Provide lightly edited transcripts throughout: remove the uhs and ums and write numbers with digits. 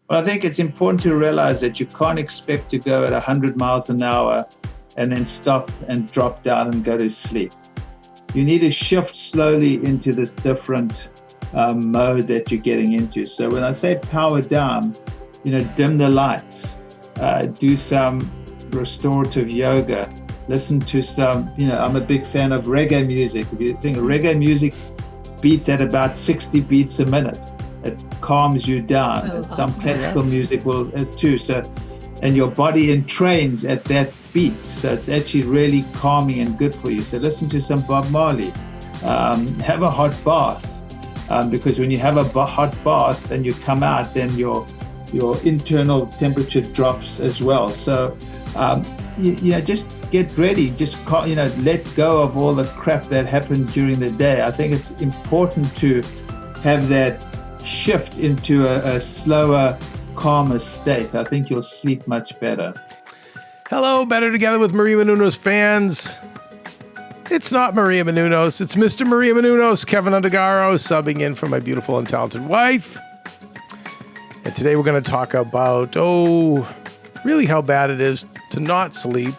Well, I think it's important to realize that you can't expect to go at 100 miles an hour and then stop and drop down and go to sleep. You need to shift slowly into this different mode that you're getting into. So when I say power down, dim the lights, do some restorative yoga, listen to some, I'm a big fan of reggae music. If you think reggae music beats at about 60 beats a minute, it calms you down. And some classical music will too. So, and your body entrains at that beat. So it's actually really calming and good for you. So listen to some Bob Marley. Have a hot bath, because when you have a hot bath and you come out, then your internal temperature drops as well. So, just get ready. Just let go of all the crap that happened during the day. I think it's important to have that shift into a slower, calmer state. I think you'll sleep much better. Hello, Better Together with Maria Menounos fans. It's not Maria Menounos. It's Mr. Maria Menounos, Kevin Undergaro, subbing in for my beautiful and talented wife. And today we're going to talk about, really how bad it is to not sleep,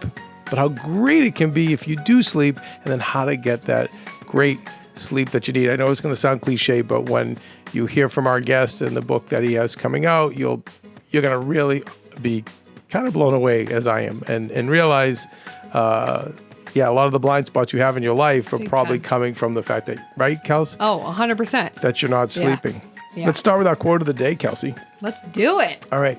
but how great it can be if you do sleep, and then how to get that great sleep that you need. I know it's going to sound cliche, but when you hear from our guest and the book that he has coming out, you're going to really be kind of blown away, as I am, and realize, a lot of the blind spots you have in your life are probably coming from the fact that, right, Kels? Oh, 100%. That you're not sleeping. Yeah. Let's start with our quote of the day, Kelsey. Let's do it. All right.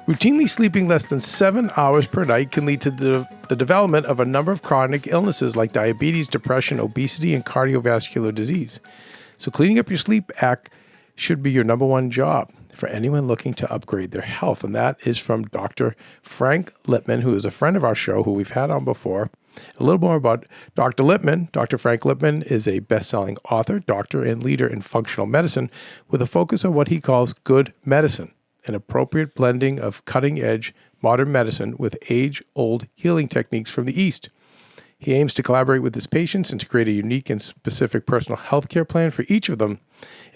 Routinely sleeping less than 7 hours per night can lead to the development of a number of chronic illnesses like diabetes, depression, obesity, and cardiovascular disease. So cleaning up your sleep act should be your number one job for anyone looking to upgrade their health. And that is from Dr. Frank Lipman, who is a friend of our show, who we've had on before. A little more about Dr. Lipman. Dr. Frank Lipman is a best-selling author, doctor, and leader in functional medicine with a focus on what he calls good medicine, an appropriate blending of cutting-edge modern medicine with age-old healing techniques from the East. He aims to collaborate with his patients and to create a unique and specific personal health care plan for each of them.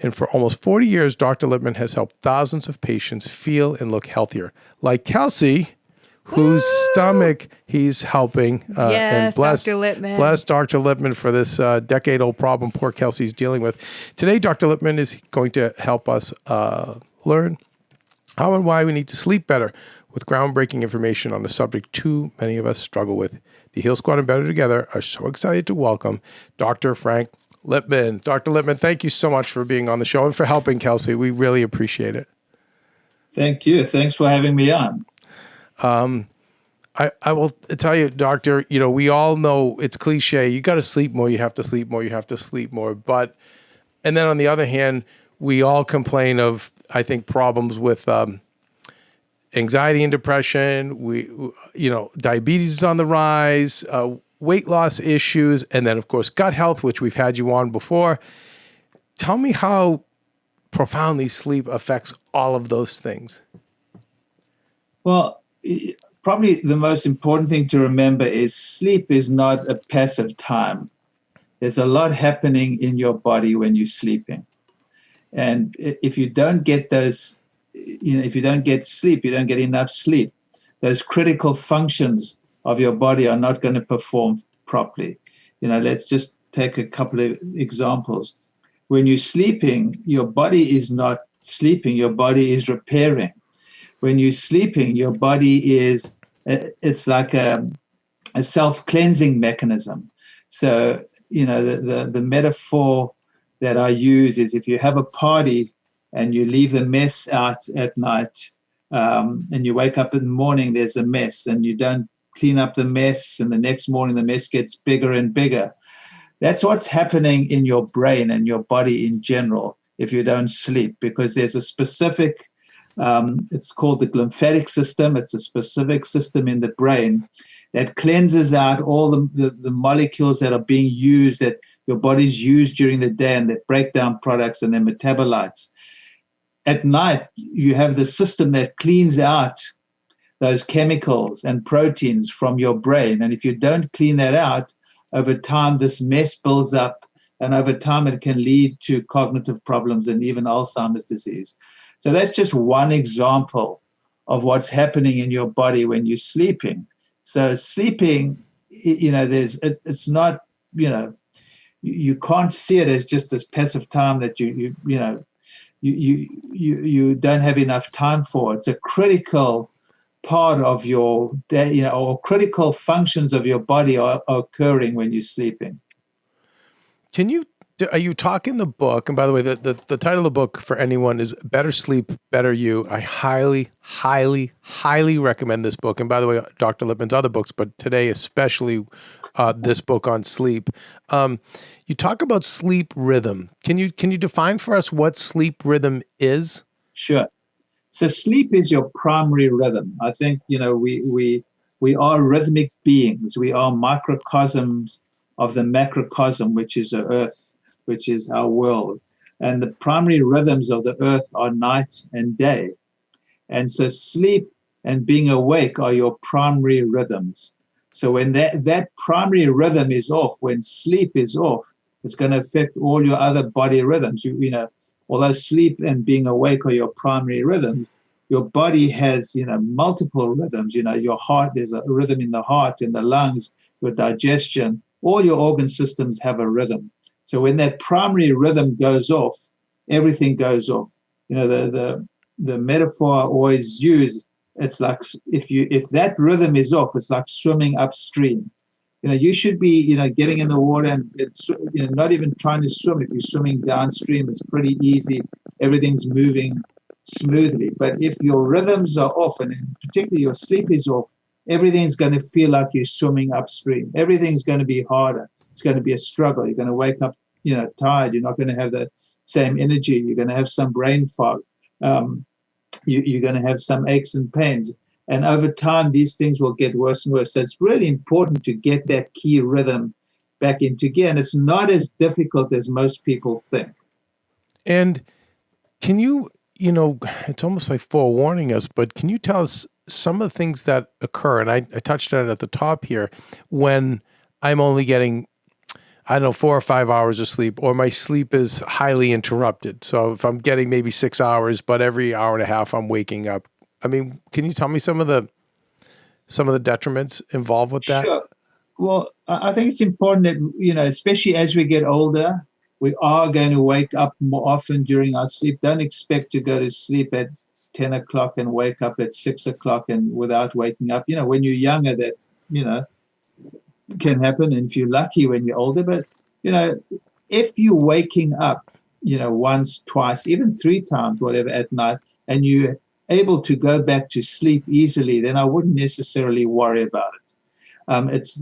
And for almost 40 years, Dr. Lipman has helped thousands of patients feel and look healthier, like Kelsey, whose stomach he's helping. Yes, and bless Dr. Lipman. Bless Dr. Lipman for this decade-old problem poor Kelsey's dealing with. Today, Dr. Lipman is going to help us learn how and why we need to sleep better with groundbreaking information on a subject too many of us struggle with. The Heal Squad and Better Together are so excited to welcome Dr. Frank Lipman. Dr. Lipman, thank you so much for being on the show and for helping Kelsey. We really appreciate it. Thank you. Thanks for having me on. I will tell you, doctor, we all know it's cliche. You got to sleep more. You have to sleep more. You have to sleep more. And then on the other hand, we all complain of, I think, problems with anxiety and depression. Diabetes is on the rise, weight loss issues, and then, of course, gut health, which we've had you on before. Tell me how profoundly sleep affects all of those things. Well, probably the most important thing to remember is sleep is not a passive time. There's a lot happening in your body when you're sleeping. And if you don't get those, if you don't get sleep, you don't get enough sleep, those critical functions of your body are not going to perform properly. Let's just take a couple of examples. When you're sleeping, your body is not sleeping, your body is repairing. When you're sleeping, your body is, it's like a self-cleansing mechanism. So, the metaphor that I use is if you have a party and you leave the mess out at night, and you wake up in the morning, there's a mess, and you don't clean up the mess, and the next morning the mess gets bigger and bigger. That's what's happening in your brain and your body in general if you don't sleep, because there's a specific, it's called the lymphatic system. It's a specific system in the brain that cleanses out all the molecules that are being used, that your body's used during the day, and that break down products and their metabolites. At night, you have the system that cleans out those chemicals and proteins from your brain. And if you don't clean that out, over time, this mess builds up, and over time, it can lead to cognitive problems and even Alzheimer's disease. So that's just one example of what's happening in your body when you're sleeping. So sleeping, it's not, you can't see it as just this passive time that you don't have enough time for. It's a critical part of your day, or critical functions of your body are occurring when you're sleeping. Are you talking the book? And by the way, the title of the book for anyone is Better Sleep, Better You. I highly, highly, highly recommend this book. And by the way, Dr. Lipman's other books, but today especially this book on sleep. You talk about sleep rhythm. Can you define for us what sleep rhythm is? Sure. So sleep is your primary rhythm. I think, we are rhythmic beings. We are microcosms of the macrocosm, which is the earth, which is our world. And the primary rhythms of the earth are night and day. And so sleep and being awake are your primary rhythms. So when that primary rhythm is off, when sleep is off, it's going to affect all your other body rhythms. Although sleep and being awake are your primary rhythms, your body has, multiple rhythms. Your heart, there's a rhythm in the heart, in the lungs, your digestion, all your organ systems have a rhythm. So when that primary rhythm goes off, everything goes off. The metaphor I always use, it's like if that rhythm is off, it's like swimming upstream. You should be, getting in the water and it's, not even trying to swim. If you're swimming downstream, it's pretty easy. Everything's moving smoothly. But if your rhythms are off, and in particular your sleep is off, everything's going to feel like you're swimming upstream. Everything's going to be harder. It's going to be a struggle. You're going to wake up, tired. You're not going to have the same energy. You're going to have some brain fog. You're going to have some aches and pains. And over time, these things will get worse and worse. So it's really important to get that key rhythm back into gear. And it's not as difficult as most people think. And can you, it's almost like forewarning us, but can you tell us some of the things that occur? And I touched on it at the top here, when I'm only getting, 4 or 5 hours of sleep, or my sleep is highly interrupted. So if I'm getting maybe 6 hours, but every hour and a half I'm waking up. Can you tell me some of the detriments involved with that? Sure. Well, I think it's important that, especially as we get older, we are going to wake up more often during our sleep. Don't expect to go to sleep at 10 o'clock and wake up at 6 o'clock and without waking up. When you're younger, that, can happen. And if you're lucky when you're older, but, if you're waking up, once, twice, even 3 times, whatever, at night, and you're able to go back to sleep easily, then I wouldn't necessarily worry about it.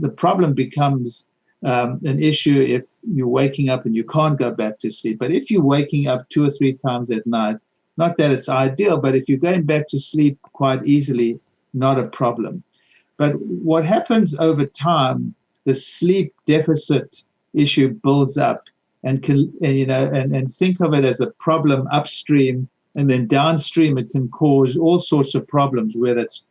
The problem becomes an issue if you're waking up and you can't go back to sleep. But if you're waking up 2 or 3 times at night, not that it's ideal, but if you're going back to sleep quite easily, not a problem. But what happens over time, the sleep deficit issue builds up, and think of it as a problem upstream, and then downstream it can cause all sorts of problems, whether it's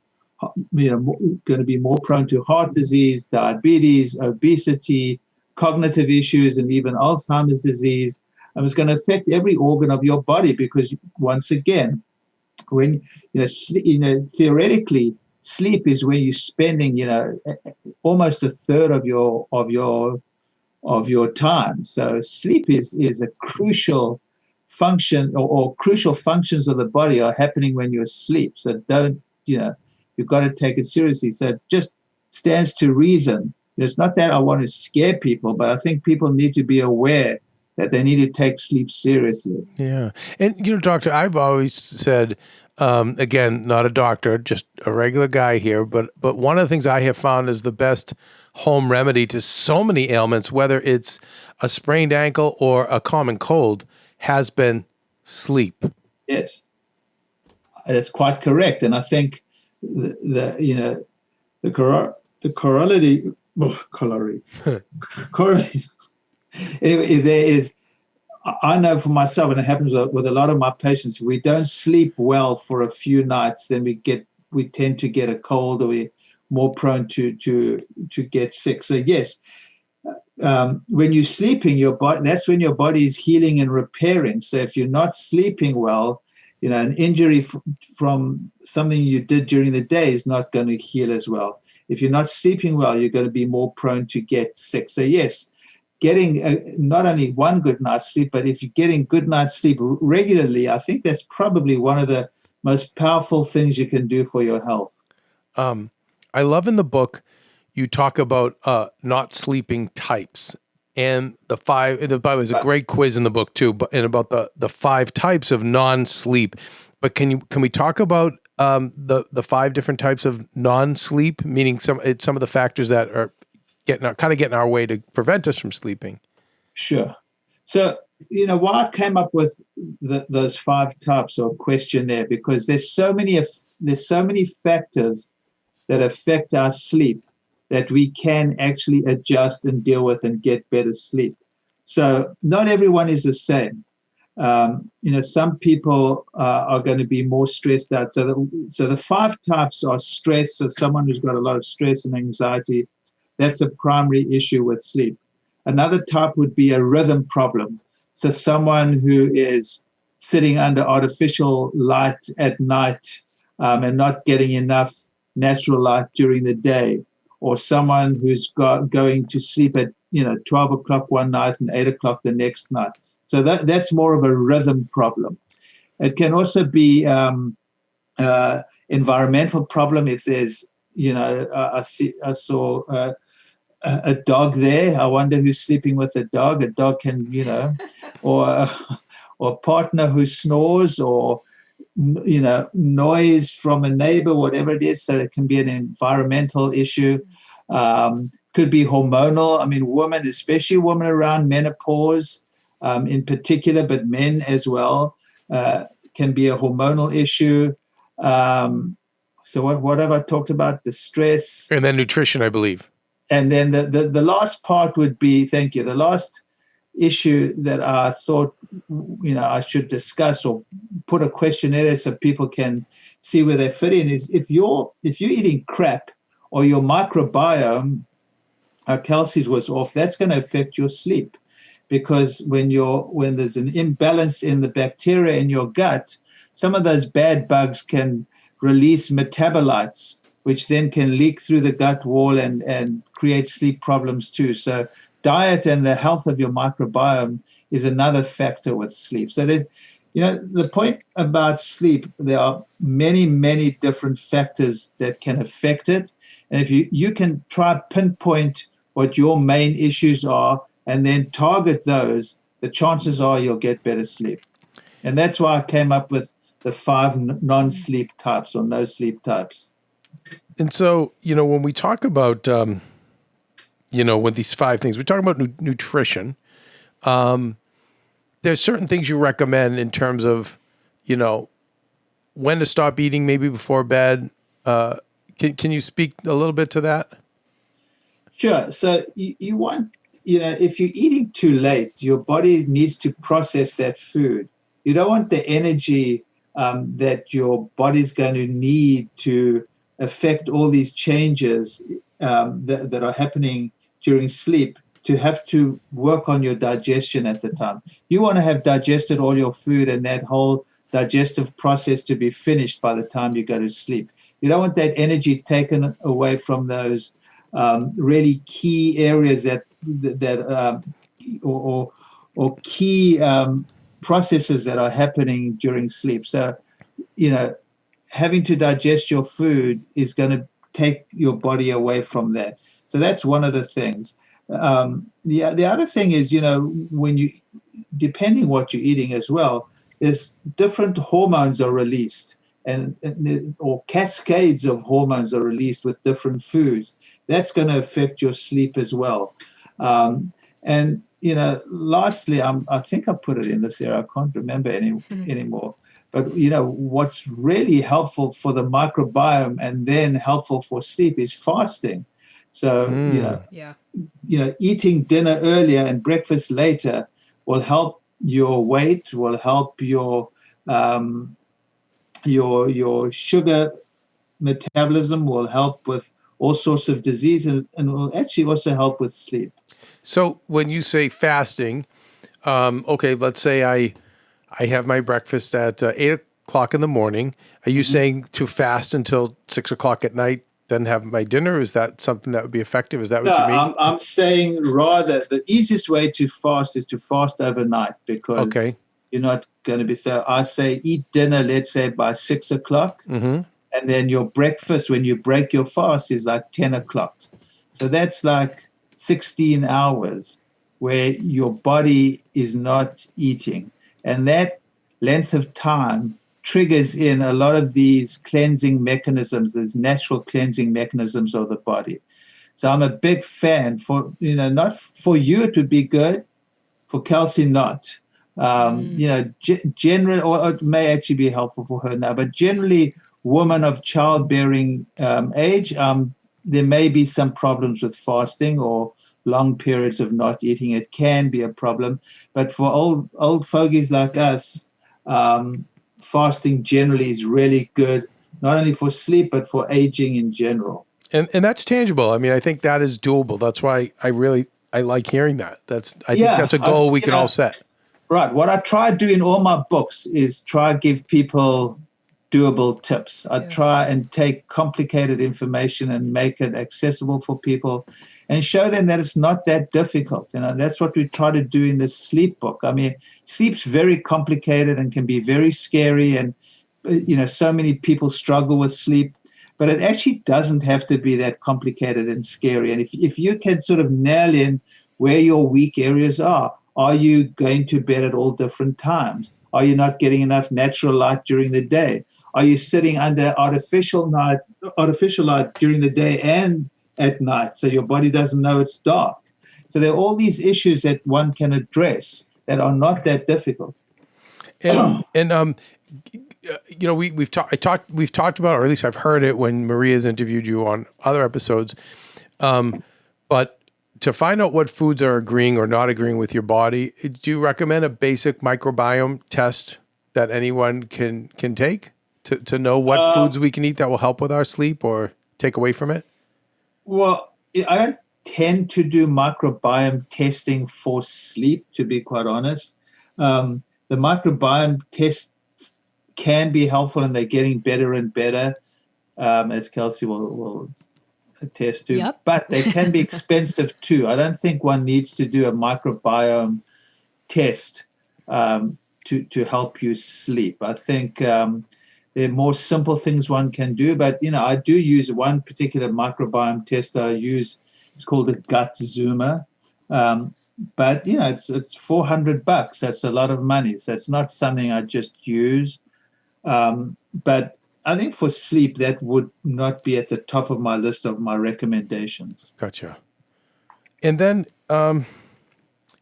going to be more prone to heart disease, diabetes, obesity, cognitive issues, and even Alzheimer's disease. And it's going to affect every organ of your body, because once again, when theoretically, sleep is where you're spending almost a third of your time. So sleep is a crucial function, or crucial functions of the body are happening when you're asleep. So you've got to take it seriously. So it just stands to reason. It's not that I want to scare people, but I think people need to be aware that they need to take sleep seriously. Yeah. And, doctor, I've always said, again, not a doctor, just a regular guy here, but one of the things I have found is the best home remedy to so many ailments, whether it's a sprained ankle or a common cold, has been sleep. Yes, that's quite correct. And I think the corollary. Anyway, there is. I know for myself, and it happens with a lot of my patients, if we don't sleep well for a few nights, then we tend to get a cold, or we're more prone to get sick. So yes, when you're sleeping, your body, that's when your body is healing and repairing. So if you're not sleeping well, An injury from something you did during the day is not going to heal as well. If you're not sleeping well, you're going to be more prone to get sick. So yes, getting not only one good night's sleep, but if you're getting good night's sleep regularly, I think that's probably one of the most powerful things you can do for your health. I love in the book, you talk about not sleeping types. And by the way, there's a great quiz in the book too, and about the 5 types of non-sleep. But can we talk about the 5 different types of non-sleep, meaning some of the factors that are getting our way to prevent us from sleeping? Sure. So why I came up with those 5 types or questionnaire, because there's so many factors that affect our sleep that we can actually adjust and deal with and get better sleep. So not everyone is the same. Some people are going to be more stressed out. So the 5 types are stress. So someone who's got a lot of stress and anxiety, that's a primary issue with sleep. Another type would be a rhythm problem. So someone who is sitting under artificial light at night and not getting enough natural light during the day, or someone who's going to sleep at 12 o'clock one night and 8 o'clock the next night. So that's more of a rhythm problem. It can also be environmental problem. If there's, I saw a dog there. I wonder who's sleeping with a dog. A dog can, or a partner who snores, or noise from a neighbor, whatever it is. So it can be an environmental issue. Could be hormonal. I mean, women, especially women around menopause in particular, but men as well, can be a hormonal issue. So what have I talked about? The stress. And then nutrition, I believe. And then the last part would be, thank you, the last issue that I thought I should discuss or put a questionnaire there so people can see where they fit in is if you're eating crap or your microbiome, Kelsey's was off, that's going to affect your sleep, because when there's an imbalance in the bacteria in your gut, some of those bad bugs can release metabolites, which then can leak through the gut wall and create sleep problems too. So diet and the health of your microbiome is another factor with sleep. So there's, the point about sleep, there are many, many different factors that can affect it. And if you can try pinpoint what your main issues are and then target those, the chances are you'll get better sleep. And that's why I came up with the 5 non-sleep types or no sleep types. And so, when we talk about, with these 5 things, we talk about nutrition. There's certain things you recommend in terms of, when to stop eating, maybe before bed. Can you speak a little bit to that? Sure. So you want, if you're eating too late, your body needs to process that food. You don't want the energy that your body's going to need to affect all these changes that are happening during sleep to have to work on your digestion at the time. You want to have digested all your food and that whole digestive process to be finished by the time you go to sleep. You don't want that energy taken away from those really key areas or key processes that are happening during sleep. So, having to digest your food is going to take your body away from that. So that's one of the things. The other thing is, when you, depending what you're eating as well, is different hormones are released or cascades of hormones are released with different foods. That's going to affect your sleep as well. And lastly, I think I put it in this area. I can't remember anymore. But what's really helpful for the microbiome and then helpful for sleep is fasting. So eating dinner earlier and breakfast later will help your weight, will help your sugar metabolism, will help with all sorts of diseases, and will actually also help with sleep. So when you say fasting, okay, let's say I have my breakfast at 8 o'clock in the morning. Are you saying to fast until 6 o'clock at night, then have my dinner? Is that something that would be effective? Is that what you mean? I'm saying rather the easiest way to fast is to fast overnight because you're not going to be. So I say eat dinner, let's say by 6 o'clock. And then your breakfast, when you break your fast, is like 10 o'clock. So that's like 16 hours where your body is not eating. And that length of time triggers in a lot of these cleansing mechanisms, these natural cleansing mechanisms of the body. So I'm a big fan for, not for you, it would be good, for Kelsey, not. Generally, or it may actually be helpful for her now, but generally, women of childbearing age, there may be some problems with fasting or long periods of not eating. It can be a problem. But for old fogies like us, fasting generally is really good, not only for sleep, but for aging in general. And that's tangible. I mean, I think that is doable. That's why I like hearing that. I think that's a goal we can all set. Right. What I try to do in all my books is try to give people doable tips. I try and take complicated information and make it accessible for people and show them that it's not that difficult. That's what we try to do in the sleep book. I mean, sleep's very complicated and can be very scary. And, so many people struggle with sleep, but it actually doesn't have to be that complicated and scary. And if you can sort of nail in where your weak areas are you going to bed at all different times? Are you not getting enough natural light during the day? Are you sitting under artificial light during the day and at night, so your body doesn't know it's dark? So there are all these issues that one can address that are not that difficult. We've talked about, or at least I've heard it when Maria's interviewed you on other episodes. But to find out what foods are agreeing or not agreeing with your body, do you recommend a basic microbiome test that anyone can take to know what foods we can eat that will help with our sleep or take away from it? Well, I don't tend to do microbiome testing for sleep, to be quite honest. The microbiome tests can be helpful, and they're getting better and better, as Kelsey will attest to. Yep. But they can be expensive too. I don't think one needs to do a microbiome test to help you sleep. I think there are more simple things one can do. But, I do use one particular microbiome test I use. It's called the Gut Zoomer. But, it's $400. That's a lot of money. So it's not something I just use. But I think for sleep, that would not be at the top of my list of my recommendations. Gotcha. And then, when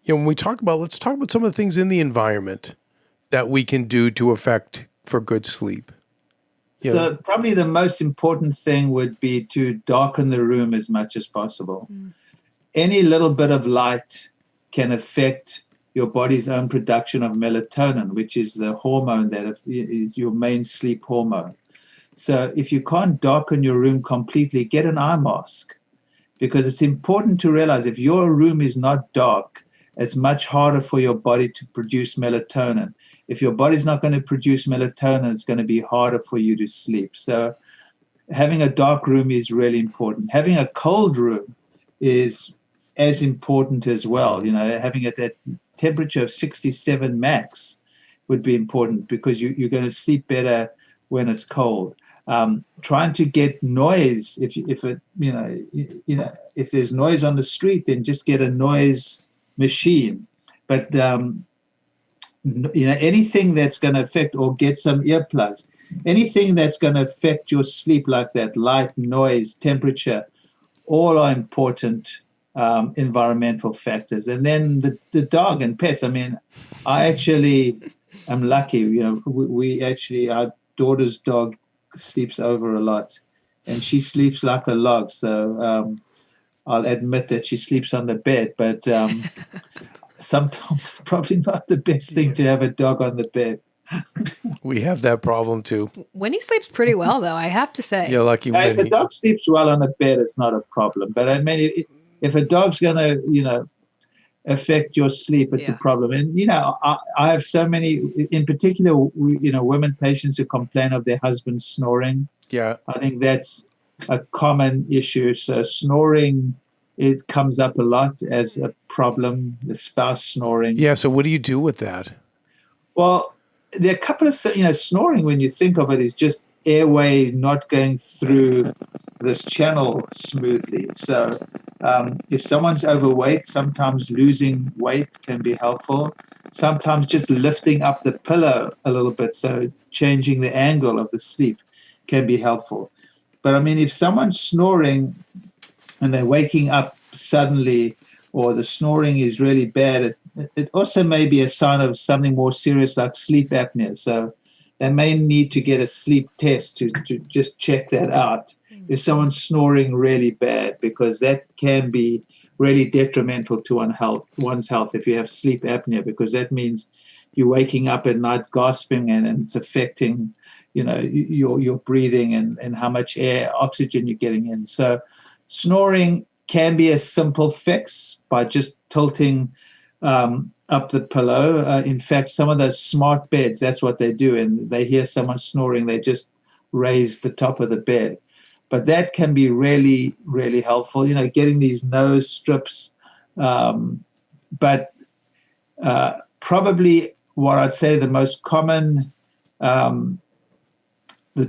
let's talk about some of the things in the environment that we can do to affect for good sleep. So probably the most important thing would be to darken the room as much as possible. Any little bit of light can affect your body's own production of melatonin, which is the hormone that is your main sleep hormone. So if you can't darken your room completely, get an eye mask, because it's important to realize if your room is not dark, it's much harder for your body to produce melatonin. If your body's not going to produce melatonin, it's going to be harder for you to sleep. So having a dark room is really important. Having a cold room is as important as well. Having it at temperature of 67 max would be important, because you're going to sleep better when it's cold. Trying to get noise. If there's noise on the street, then just get a noise machine. But anything that's going to affect, or get some earplugs. Anything that's going to affect your sleep like that, light, noise, temperature, all are important environmental factors. And then the dog and pets. I mean, I actually am lucky. We actually, our daughter's dog sleeps over a lot, and she sleeps like a log. So I'll admit that she sleeps on the bed, but sometimes it's probably not the best thing to have a dog on the bed. We have that problem too. Winnie sleeps pretty well, though, I have to say. You're lucky, Winnie. If a dog sleeps well on a bed, it's not a problem. But I mean, if a dog's going to, affect your sleep, it's a problem. And, I have so many, in particular, women patients who complain of their husband snoring. Yeah. I think that's a common issue. So snoring comes up a lot as a problem, the spouse snoring. Yeah. So what do you do with that? Well, there are a couple of, snoring, when you think of it, is just airway not going through this channel smoothly. So if someone's overweight, sometimes losing weight can be helpful. Sometimes just lifting up the pillow a little bit, so changing the angle of the sleep can be helpful. But I mean, if someone's snoring and they're waking up suddenly, or the snoring is really bad, it also may be a sign of something more serious like sleep apnea. So they may need to get a sleep test to just check that out. If someone's snoring really bad, because that can be really detrimental to one's health if you have sleep apnea, because that means you're waking up at night gasping and it's affecting, your breathing and how much oxygen you're getting in. So snoring can be a simple fix by just tilting up the pillow. In fact, some of those smart beds, that's what they do. And they hear someone snoring, they just raise the top of the bed. But that can be really, really helpful, getting these nose strips. But probably what I'd say the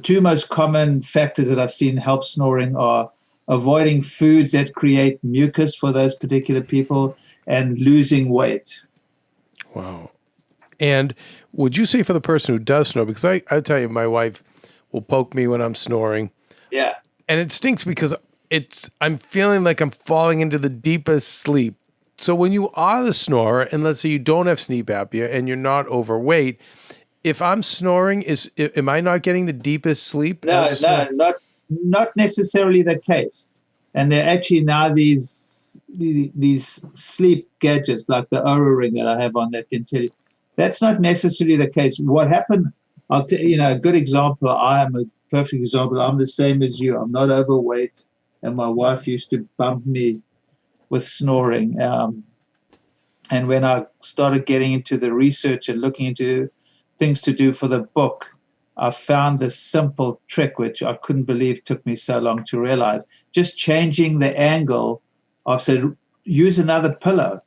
two most common factors that I've seen help snoring are avoiding foods that create mucus for those particular people and losing weight. Wow. And would you say for the person who does snore, because I tell you, my wife will poke me when I'm snoring. Yeah. And it stinks because I'm feeling like I'm falling into the deepest sleep. So when you are the snorer, and let's say you don't have sleep apnea and you're not overweight, if I'm snoring, am I not getting the deepest sleep? No, not necessarily the case. And there are actually now these sleep gadgets like the Oura Ring that I have on that can tell you that's not necessarily the case. What happened? I'll tell you, a good example. I am a perfect example. I'm the same as you. I'm not overweight, and my wife used to bump me with snoring. And when I started getting into the research and looking into things to do for the book, I found this simple trick, which I couldn't believe took me so long to realize. Just changing the angle. I said, use another pillow.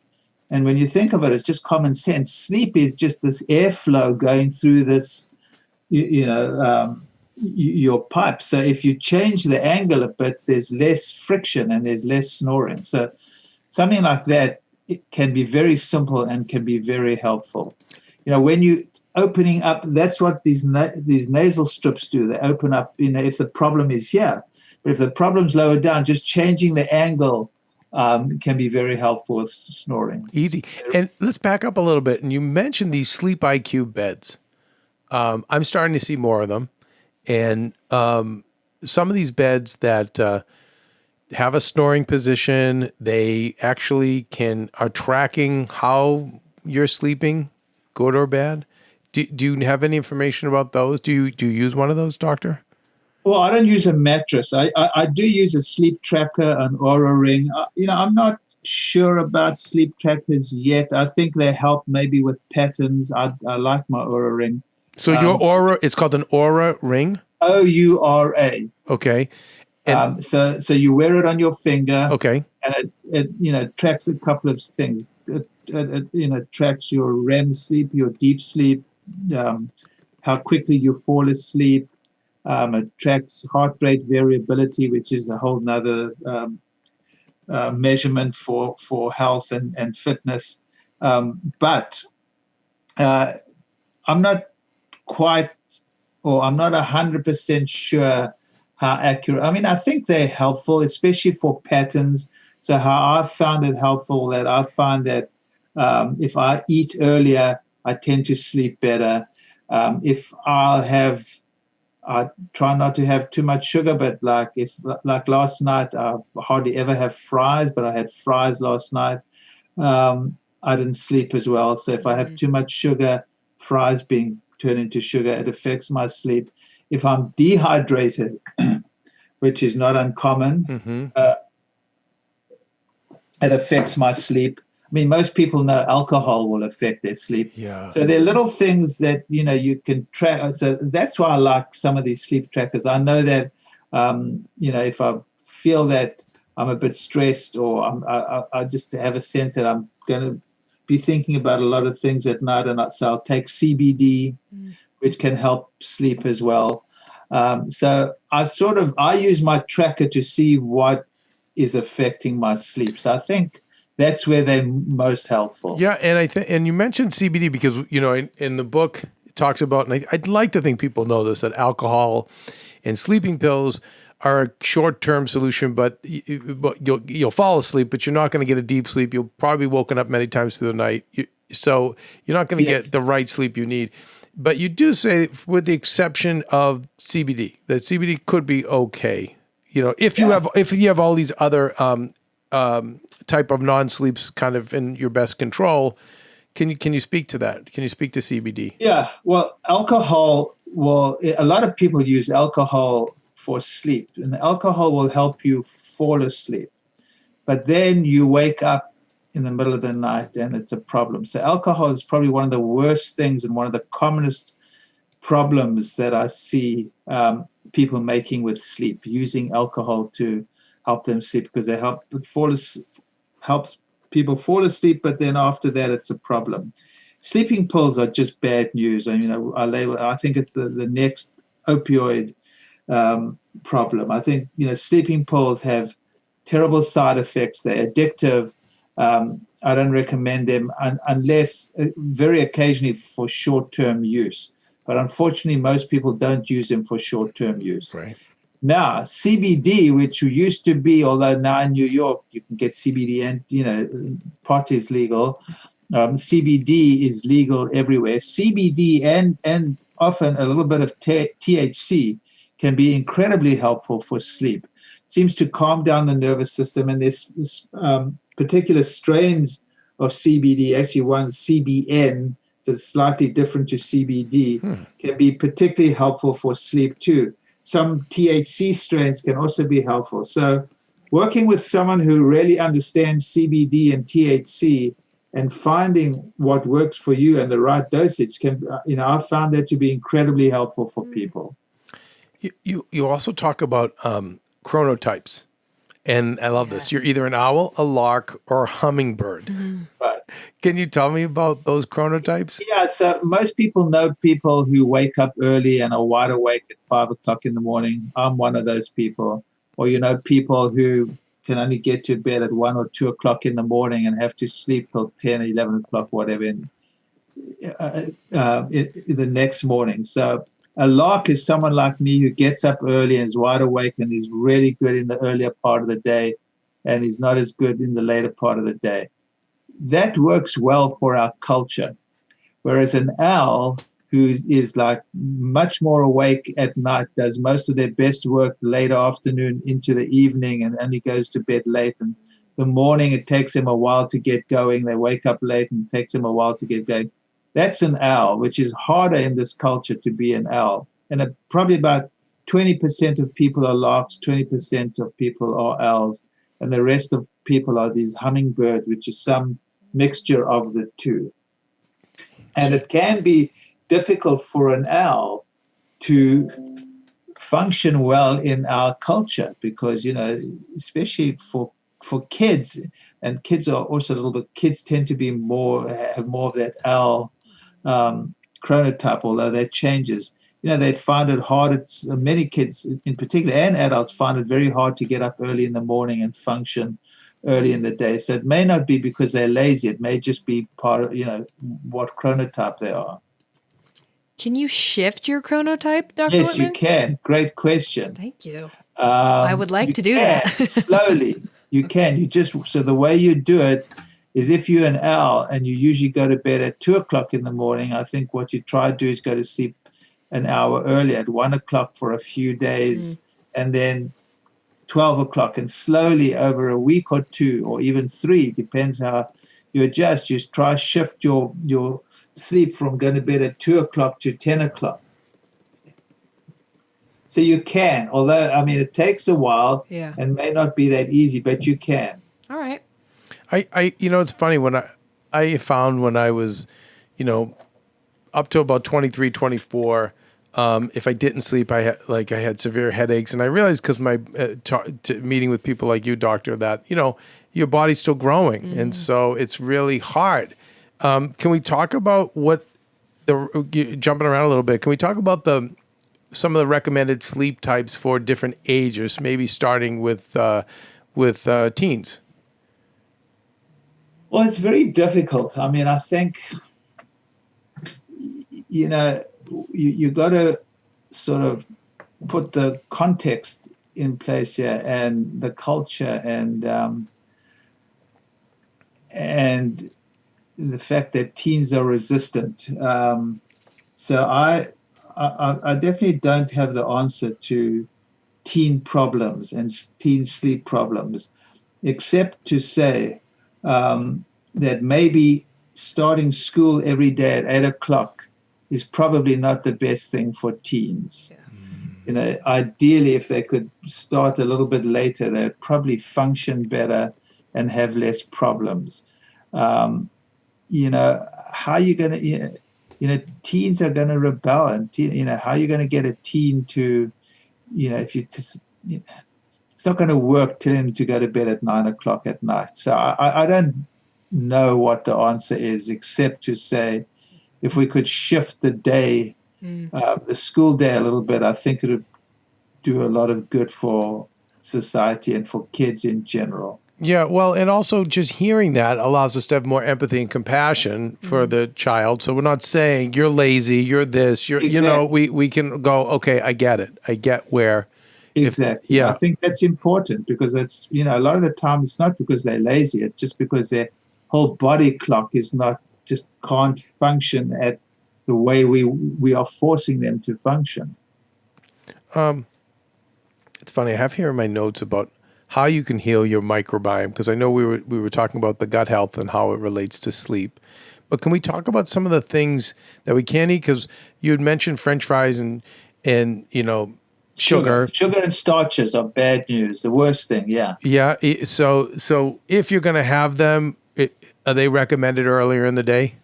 And when you think of it, it's just common sense. Sleep is just this airflow going through this, your pipe. So if you change the angle a bit, there's less friction and there's less snoring. So something like that, it can be very simple and can be very helpful. When you opening up, that's what these nasal strips do. They open up, if the problem is here. But if the problem's lower down, just changing the angle can be very helpful with snoring. Easy. And let's back up a little bit. And you mentioned these Sleep IQ beds. I'm starting to see more of them. And some of these beds that have a snoring position, they actually are tracking how you're sleeping, good or bad. Do you have any information about those? Do you use one of those, doctor? Well, I don't use a mattress. I do use a sleep tracker, an Oura Ring. I'm not sure about sleep trackers yet. I think they help maybe with patterns. I like my Oura Ring. So your Oura, it's called an Oura Ring? Oura. Okay. And so you wear it on your finger. Okay. And it tracks a couple of things. It tracks your REM sleep, your deep sleep, how quickly you fall asleep. It tracks heart rate variability, which is a whole nother measurement for health and fitness. But I'm not 100% sure how accurate. I mean, I think they're helpful, especially for patterns. So how I've found it helpful, that I find that if I eat earlier, I tend to sleep better. If I try not to have too much sugar, but like last night, I hardly ever have fries, but I had fries last night. I didn't sleep as well. So if I have too much sugar, fries being turned into sugar, it affects my sleep. If I'm dehydrated, which is not uncommon, it affects my sleep. mean, most people know alcohol will affect their sleep. Yeah. So there are little things that, you can track. So that's why I like some of these sleep trackers. I know that, if I feel that I'm a bit stressed, or I just have a sense that I'm going to be thinking about a lot of things at night, and so I'll take CBD, which can help sleep as well. So I use my tracker to see what is affecting my sleep. So I think that's where they're most helpful. Yeah, and and you mentioned CBD because in the book it talks about, and I'd like to think people know this, that alcohol and sleeping pills are a short-term solution, but you'll fall asleep, but you're not going to get a deep sleep. You'll probably be woken up many times through the night, so you're not going to get the right sleep you need. But you do say, with the exception of CBD, that CBD could be okay. If you have all these other type of non-sleeps kind of in your best control. Can you speak to that? Can you speak to CBD? Yeah. Well, alcohol. Well, a lot of people use alcohol for sleep, and alcohol will help you fall asleep. But then you wake up in the middle of the night, and it's a problem. So alcohol is probably one of the worst things and one of the commonest problems that I see people making with sleep, using alcohol to help them sleep, because they helps people fall asleep, but then after that it's a problem. Sleeping pills are just bad news. I mean, I think it's the next opioid problem. I think sleeping pills have terrible side effects. They're addictive. I don't recommend them unless very occasionally for short-term use. But unfortunately, most people don't use them for short-term use. Right. Now, CBD, which used to be, although now in New York you can get CBD and pot is legal, CBD is legal everywhere. CBD and often a little bit of THC can be incredibly helpful for sleep. It seems to calm down the nervous system, and there's particular strains of CBD, actually one CBN, so it's slightly different to CBD, can be particularly helpful for sleep too. Some THC strains can also be helpful. So working with someone who really understands CBD and THC and finding what works for you and the right dosage can, I found that to be incredibly helpful for people. You also talk about chronotypes, and I love this. You're either an owl, a lark, or a hummingbird. Mm-hmm. Right. Can you tell me about those chronotypes? Yeah, so most people know people who wake up early and are wide awake at 5 o'clock in the morning. I'm one of those people. Or people who can only get to bed at 1 or 2 o'clock in the morning and have to sleep till 10 or 11 o'clock, whatever, in the next morning. So a lark is someone like me who gets up early and is wide awake and is really good in the earlier part of the day and is not as good in the later part of the day. That works well for our culture. Whereas an owl, who is like much more awake at night, does most of their best work late afternoon into the evening and only goes to bed late. And the morning, it takes them a while to get going. They wake up late and it takes them a while to get going. That's an owl, which is harder in this culture to be an owl. And probably about 20% of people are larks, 20% of people are owls, and the rest of people are these hummingbirds, which is some mixture of the two. And it can be difficult for an owl to function well in our culture because, especially for kids, and kids are also a little bit, kids tend to be have more of that owl chronotype, although that changes. They find it hard. Many kids in particular and adults find it very hard to get up early in the morning and function early in the day. So it may not be because they're lazy. It may just be part of, what chronotype they are. Can you shift your chronotype, Dr. Yes, Lipman? you can. Great question. Thank you. I would like to do that. Slowly. You can. So the way you do it is if you're an owl and you usually go to bed at 2 o'clock in the morning, I think what you try to do is go to sleep an hour early at 1 o'clock for a few days, and then 12 o'clock, and slowly over a week or two or even 3, depends how you adjust, just try to shift your sleep from going to bed at 2 o'clock to 10 o'clock. So you can, although, it takes a while and may not be that easy, but you can. All right. It's funny when I found when I was, up to about 23, 24, if I didn't sleep, I had severe headaches, and I realized because my meeting with people like you, doctor, that your body's still growing, and so it's really hard. Can we talk about jumping around a little bit? Can we talk about some of the recommended sleep types for different ages? Maybe starting with teens. Well, it's very difficult. I mean, I think you got to sort of put the context in place here and the culture and the fact that teens are resistant. So I definitely don't have the answer to teen problems and teen sleep problems, except to say that maybe starting school every day at 8 o'clock is probably not the best thing for teens. Yeah. Ideally, if they could start a little bit later, they'd probably function better and have less problems. How are you going to, teens are going to rebel, and how are you going to get a teen to, if you just, it's not going to work telling them to go to bed at 9 o'clock at night. So I don't know what the answer is, except to say, if we could shift the day, the school day a little bit, I think it would do a lot of good for society and for kids in general. Yeah, well, and also just hearing that allows us to have more empathy and compassion for the child. So we're not saying you're lazy, you're this, exactly. We can go, okay, I get it. I get where. Exactly. I think that's important because it's, a lot of the time it's not because they're lazy. It's just because their whole body clock just can't function at the way we are forcing them to function. It's funny. I have here in my notes about how you can heal your microbiome, because I know we were talking about the gut health and how it relates to sleep. But can we talk about some of the things that we can eat? Because you had mentioned French fries and sugar and starches are bad news. The worst thing, yeah. Yeah. So if you're going to have them, are they recommended earlier in the day?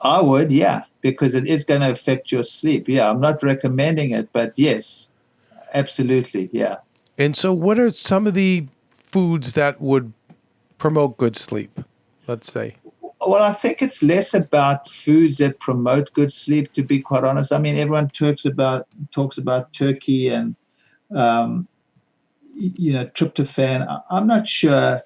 I would, yeah, because it is going to affect your sleep. Yeah, I'm not recommending it, but yes, absolutely, yeah. And so what are some of the foods that would promote good sleep, let's say? Well, I think it's less about foods that promote good sleep, to be quite honest. I mean, everyone talks about turkey and, tryptophan. I'm not sure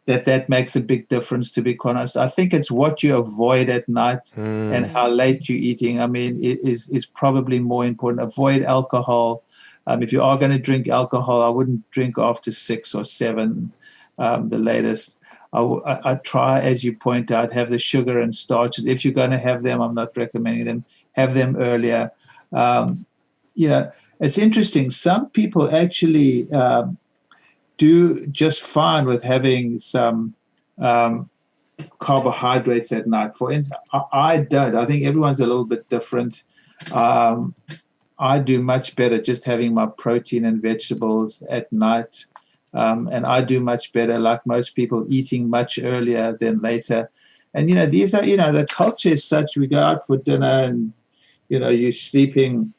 that makes a big difference, to be quite honest. I think it's what you avoid at night and how late you're eating. I mean, is probably more important. Avoid alcohol. If you are going to drink alcohol, I wouldn't drink after 6 or 7, the latest. I try, as you point out, have the sugar and starches. If you're going to have them, I'm not recommending them. Have them earlier. It's interesting. Some people actually do just fine with having some carbohydrates at night. For instance, I don't. I think everyone's a little bit different. I do much better just having my protein and vegetables at night. And I do much better, like most people, eating much earlier than later. And, these are, the culture is such, we go out for dinner and, you're sleeping,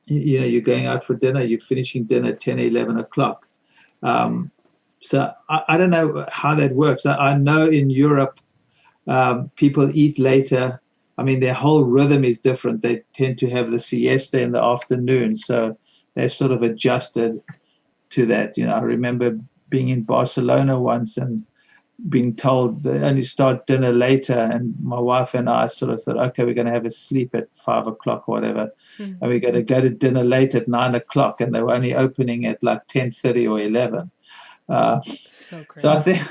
you're going out for dinner, you're finishing dinner at 10, 11 o'clock. So I don't know how that works. I know in Europe, people eat later. I mean, their whole rhythm is different. They tend to have the siesta in the afternoon. So they've sort of adjusted to that. I remember being in Barcelona once and being told they only start dinner later. And my wife and I sort of thought, okay, we're going to have a sleep at 5 o'clock or whatever. And we're going to go to dinner late at 9 o'clock. And they were only opening at like 10:30 or 11. So I think,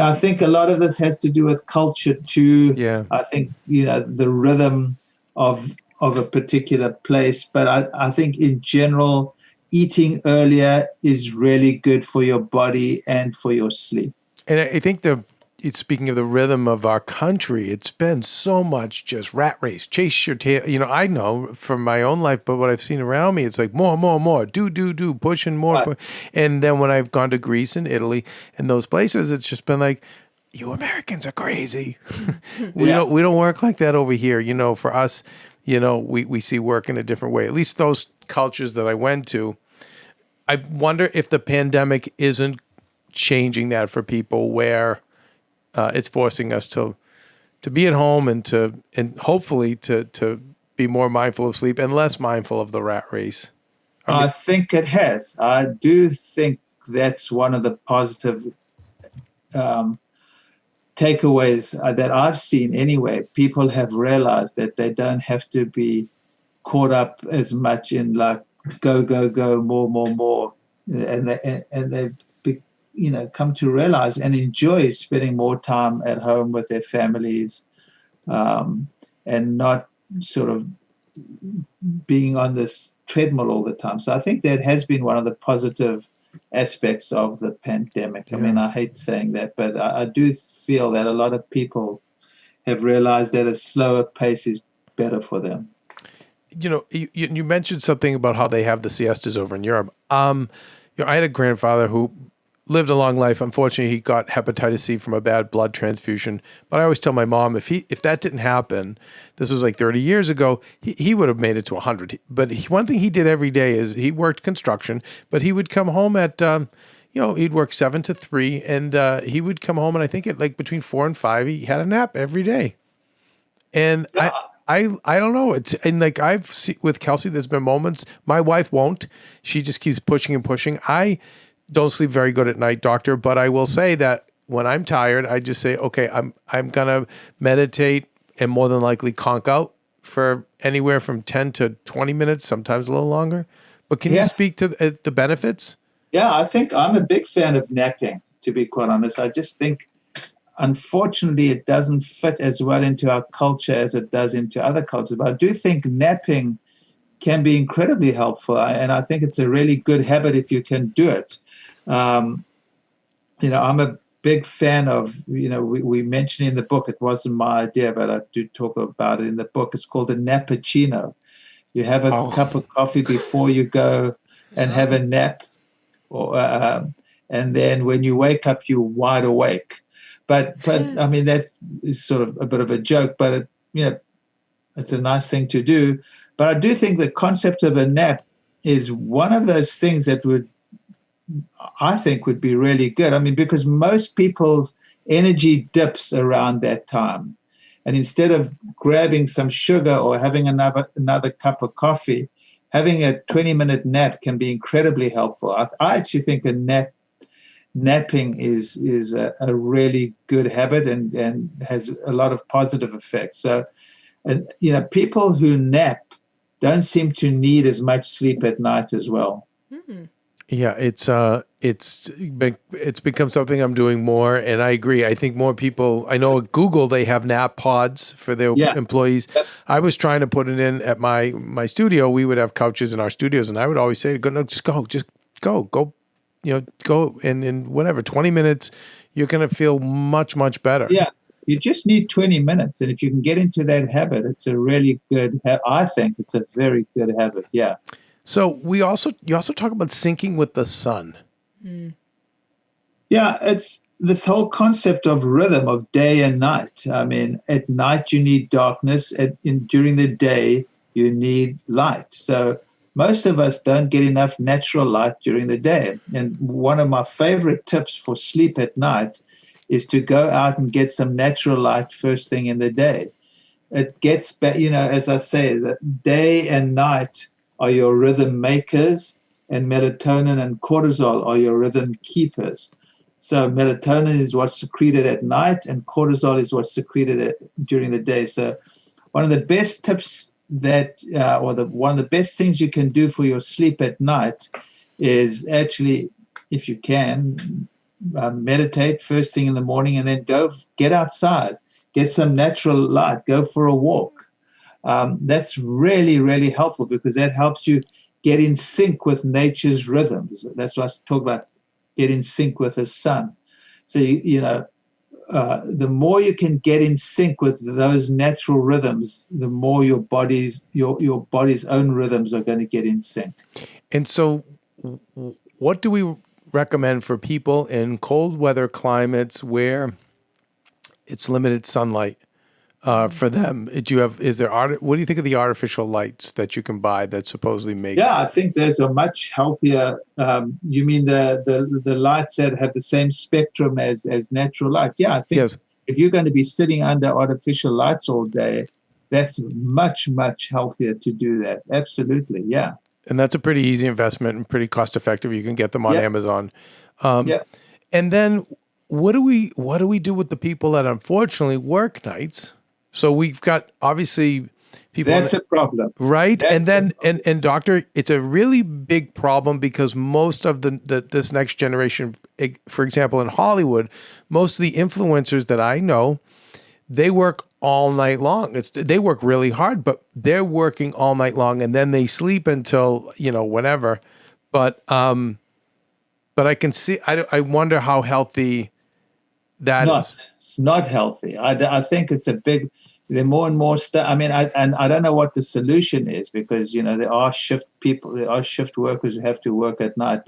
I think a lot of this has to do with culture too. Yeah. I think, the rhythm of a particular place. But I think in general, eating earlier is really good for your body and for your sleep. And I think speaking of the rhythm of our country, it's been so much just rat race, chase your tail. I know from my own life, but what I've seen around me, it's like more, do, pushing more. Right. And then when I've gone to Greece and Italy and those places, it's just been like, you Americans are crazy. We don't work like that over here. For us, we see work in a different way. At least those cultures that I went to. I wonder if the pandemic isn't changing that for people, where it's forcing us to be at home and hopefully to be more mindful of sleep and less mindful of the rat race. I think it has. I do think that's one of the positive takeaways that I've seen anyway. People have realized that they don't have to be caught up as much in like go, more. And they've come to realize and enjoy spending more time at home with their families, and not sort of being on this treadmill all the time. So I think that has been one of the positive aspects of the pandemic. Yeah. I mean, I hate saying that, but I do feel that a lot of people have realized that a slower pace is better for them. You mentioned something about how they have the siestas over in Europe. I had a grandfather who lived a long life. Unfortunately, he got hepatitis C from a bad blood transfusion. But I always tell my mom, if that didn't happen, this was like 30 years ago, he would have made it to 100. But one thing he did every day is he worked construction, but he would come home at, he'd work 7 to 3, and he would come home, and I think at like between 4 and 5, he had a nap every day. And I don't know. And like I've seen with Kelsey, there's been moments. My wife won't. She just keeps pushing and pushing. I don't sleep very good at night, doctor, but I will say that when I'm tired, I just say, okay, I'm gonna meditate and more than likely conk out for anywhere from 10 to 20 minutes, sometimes a little longer. But can you speak to the benefits? Yeah, I think I'm a big fan of napping, to be quite honest. I just think, unfortunately, it doesn't fit as well into our culture as it does into other cultures. But I do think napping can be incredibly helpful, and I think it's a really good habit if you can do it. I'm a big fan of, we mentioned in the book, it wasn't my idea, but I do talk about it in the book. It's called a nappuccino. You have a cup of coffee before you go and have a nap, and then when you wake up, you're wide awake. But I mean, that is sort of a bit of a joke, but it's a nice thing to do. But I do think the concept of a nap is one of those things that I think would be really good. I mean, because most people's energy dips around that time. And instead of grabbing some sugar or having another cup of coffee, having a 20-minute nap can be incredibly helpful. I actually think napping is a really good habit and has a lot of positive effects. So, people who nap don't seem to need as much sleep at night as well. Mm-hmm. Yeah, it's become something I'm doing more, and I agree. I think more people. I know at Google they have nap pods for their employees. Yep. I was trying to put it in at my studio. We would have couches in our studios, and I would always say, "No, just go, go." Go in whatever 20 minutes, you're going to feel much better. Yeah. You just need 20 minutes. And if you can get into that habit, it's a really good I think it's a very good habit. Yeah. So you also talk about syncing with the sun. Mm. Yeah, it's this whole concept of rhythm of day and night. I mean, at night you need darkness. During the day you need light. So most of us don't get enough natural light during the day. And one of my favorite tips for sleep at night is to go out and get some natural light first thing in the day. It gets back, as I say, that day and night are your rhythm makers, and melatonin and cortisol are your rhythm keepers. So melatonin is what's secreted at night, and cortisol is what's secreted during the day. So one of the best tips one of the best things you can do for your sleep at night is actually, if you can, meditate first thing in the morning, and then go get outside, get some natural light, go for a walk. That's really, really helpful because that helps you get in sync with nature's rhythms. That's what I talk about, get in sync with the sun. So, the more you can get in sync with those natural rhythms, the more your body's own rhythms are going to get in sync. And so what do we recommend for people in cold weather climates where it's limited sunlight for them. What do you think of the artificial lights that you can buy that supposedly make? Yeah, I think those are much healthier. You mean the lights that have the same spectrum as natural light? Yeah, I think Yes. if you're going to be sitting under artificial lights all day, that's much, much healthier to do that. Absolutely, yeah. And that's a pretty easy investment and pretty cost effective. You can get them on Amazon. Yeah. And then what do we do with the people that unfortunately work nights? So we've got obviously people. That's a problem, right? That's and then and doctor, it's a really big problem because most of this next generation, for example, in Hollywood, most of the influencers that I know, they work all night long. They work really hard, but they're working all night long, and then they sleep until whenever. But I can see. I wonder how healthy that is. It's not healthy. I think it's a big. There are more and more stuff. I mean, I don't know what the solution is because there are shift people, there are shift workers who have to work at night.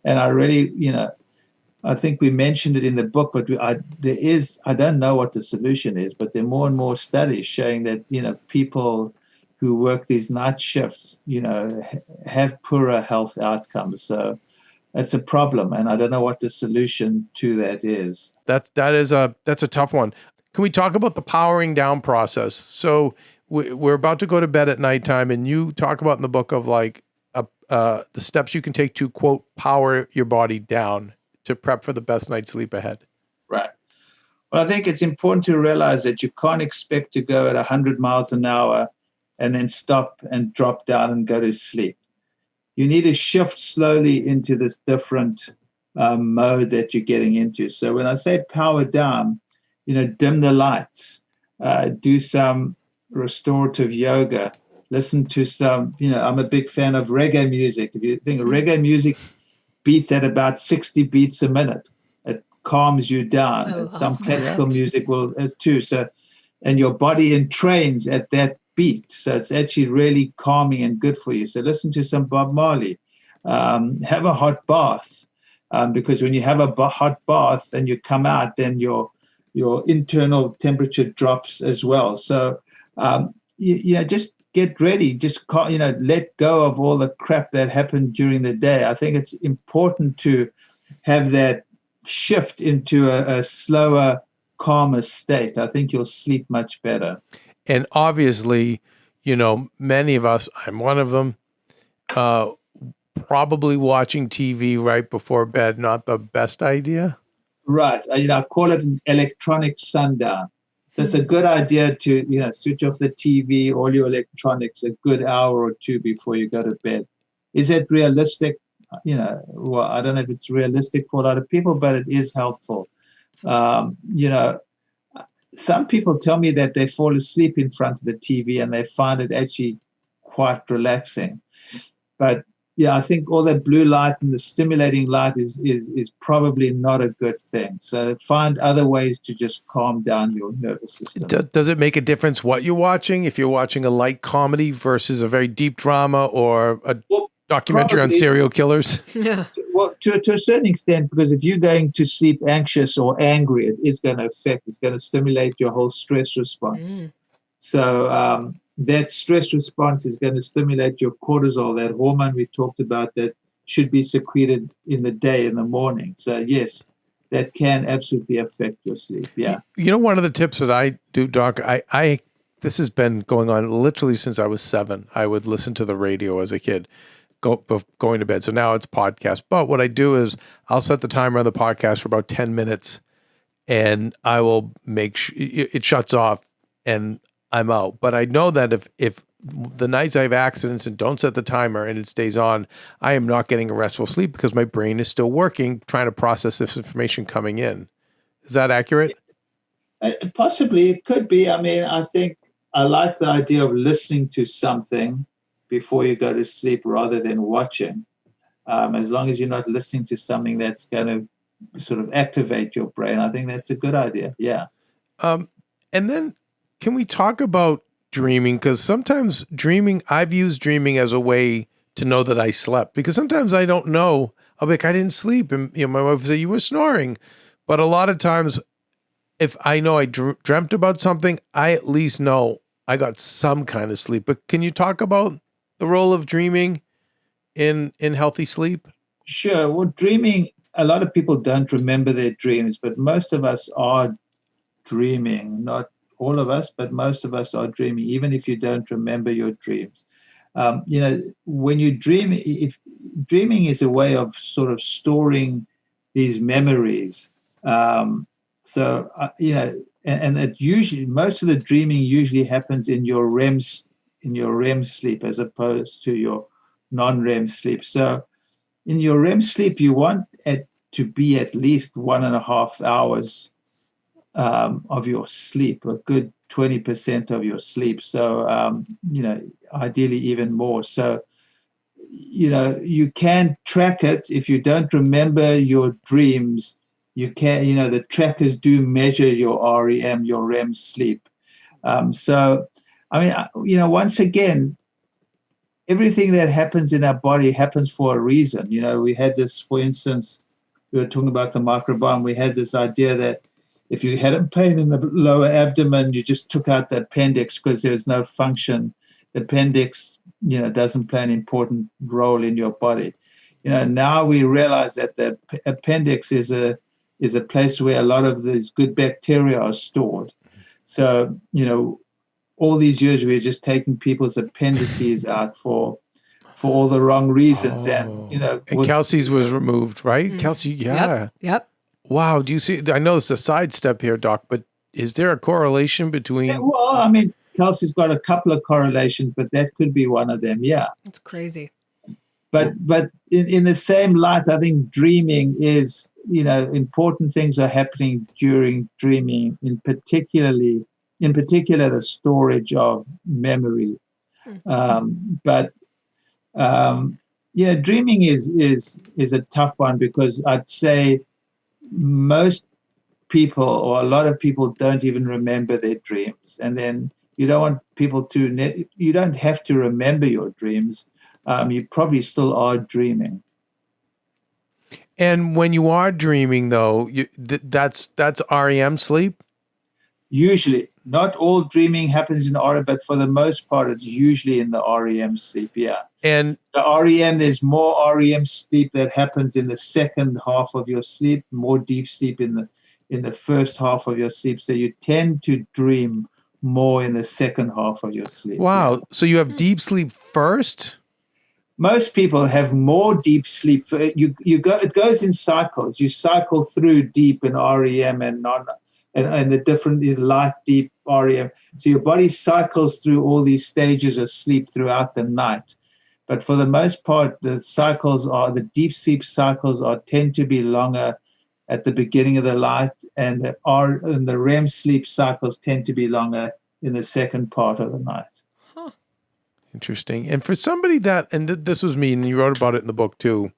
And I really, I think we mentioned it in the book, but I don't know what the solution is, but there are more and more studies showing that people who work these night shifts, have poorer health outcomes. So that's a problem, and I don't know what the solution to that is. That's a tough one. Can we talk about the powering down process? So we're about to go to bed at nighttime, and you talk about in the book of the steps you can take to, quote, power your body down to prep for the best night's sleep ahead. Right. Well, I think it's important to realize that you can't expect to go at 100 miles an hour and then stop and drop down and go to sleep. You need to shift slowly into this different mode that you're getting into. So when I say power down, dim the lights, do some restorative yoga, listen to some, I'm a big fan of reggae music. If you think of reggae music beats at about 60 beats a minute, it calms you down. And some classical music will too. So, and your body entrains at that beat. So it's actually really calming and good for you. So listen to some Bob Marley, have a hot bath, because when you have a hot bath and you come out, then your internal temperature drops as well. So, just get ready. Just, let go of all the crap that happened during the day. I think it's important to have that shift into a slower, calmer state. I think you'll sleep much better. And obviously, many of us, I'm one of them, probably watching TV right before bed, not the best idea. Right. I call it an electronic sundown. So it's a good idea to, switch off the TV, all your electronics a good hour or two before you go to bed. Is it realistic? Well, I don't know if it's realistic for a lot of people, but it is helpful. Some people tell me that they fall asleep in front of the TV and they find it actually quite relaxing. But yeah, I think all that blue light and the stimulating light is probably not a good thing. So find other ways to just calm down your nervous system. Does it make a difference what you're watching? If you're watching a light comedy versus a very deep drama or a documentary on serial killers? Yeah. Well, to a certain extent, because if you're going to sleep anxious or angry, it is going to it's going to stimulate your whole stress response. So that stress response is going to stimulate your cortisol, that hormone we talked about that should be secreted in the day, in the morning. So yes, that can absolutely affect your sleep. Yeah. One of the tips that I do, Doc, I this has been going on literally since I was 7. I would listen to the radio as a kid, going to bed. So now it's podcast. But what I do is I'll set the timer on the podcast for about 10 minutes and I will make sure it shuts off and I'm out. But I know that if the nights I have accidents and don't set the timer and it stays on, I am not getting a restful sleep because my brain is still working, trying to process this information coming in. Is that accurate? Possibly, it could be. I mean, I think I like the idea of listening to something before you go to sleep rather than watching. As long as you're not listening to something that's going to sort of activate your brain, I think that's a good idea. Yeah. And then can we talk about dreaming? Because sometimes I've used dreaming as a way to know that I slept. Because sometimes I don't know. I'll be like, I didn't sleep. And my wife will say, you were snoring. But a lot of times if I know I dreamt about something, I at least know I got some kind of sleep. But can you talk about the role of dreaming in healthy sleep? Sure. Well, dreaming, a lot of people don't remember their dreams, but most of us are dreaming. Not all of us, but most of us are dreaming, even if you don't remember your dreams. When you dream, if dreaming is a way of sort of storing these memories. And it usually, most of the dreaming usually happens in your REM sleep as opposed to your non-REM sleep. So in your REM sleep, you want it to be at least 1.5 hours of your sleep, a good 20% of your sleep. So, ideally even more. So, you can track it. If you don't remember your dreams, you can, the trackers do measure your REM, your REM sleep. Once again, everything that happens in our body happens for a reason. We had this, for instance, we were talking about the microbiome. We had this idea that if you had a pain in the lower abdomen, you just took out the appendix because there's no function. The appendix, doesn't play an important role in your body. Now we realize that the appendix is a place where a lot of these good bacteria are stored. So, all these years we're just taking people's appendices out for all the wrong reasons. And Kelsey's was removed, right? Kelsey, yeah. Yep. Wow. Do you see? I know it's a sidestep here, Doc, but is there a correlation between? Yeah, Kelsey's got a couple of correlations, but that could be one of them. Yeah. That's crazy. But in the same light, I think dreaming is, important things are happening during dreaming, in particular, the storage of memory. Dreaming is a tough one because I'd say most people or a lot of people don't even remember their dreams. And then you don't want people you don't have to remember your dreams. You probably still are dreaming. And when you are dreaming, though, that's REM sleep? Usually. Not all dreaming happens in REM, but for the most part, it's usually in the REM sleep, yeah. And the REM, there's more REM sleep that happens in the second half of your sleep, more deep sleep in the first half of your sleep. So you tend to dream more in the second half of your sleep. Wow. Yeah. So you have deep sleep first? Most people have more deep sleep. It goes in cycles. You cycle through deep and REM and non and the different light, deep REM. So your body cycles through all these stages of sleep throughout the night. But for the most part, the deep sleep cycles tend to be longer at the beginning of the night, and the REM sleep cycles tend to be longer in the second part of the night. Huh. Interesting. And for somebody this was me, and you wrote about it in the book too.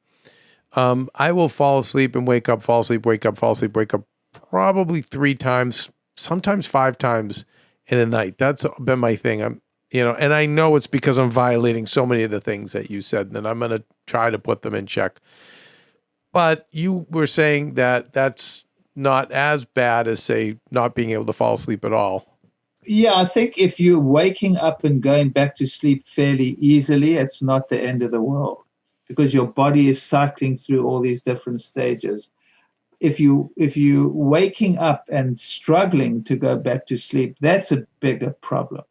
I will fall asleep and wake up, fall asleep, wake up, fall asleep, wake up, probably 3 times, sometimes 5 times in a night. That's been my thing. And I know it's because I'm violating so many of the things that you said, and I'm going to try to put them in check. But you were saying that that's not as bad as, say, not being able to fall asleep at all. Yeah, I think if you're waking up and going back to sleep fairly easily, it's not the end of the world because your body is cycling through all these different stages. If you waking up and struggling to go back to sleep, that's a bigger problem.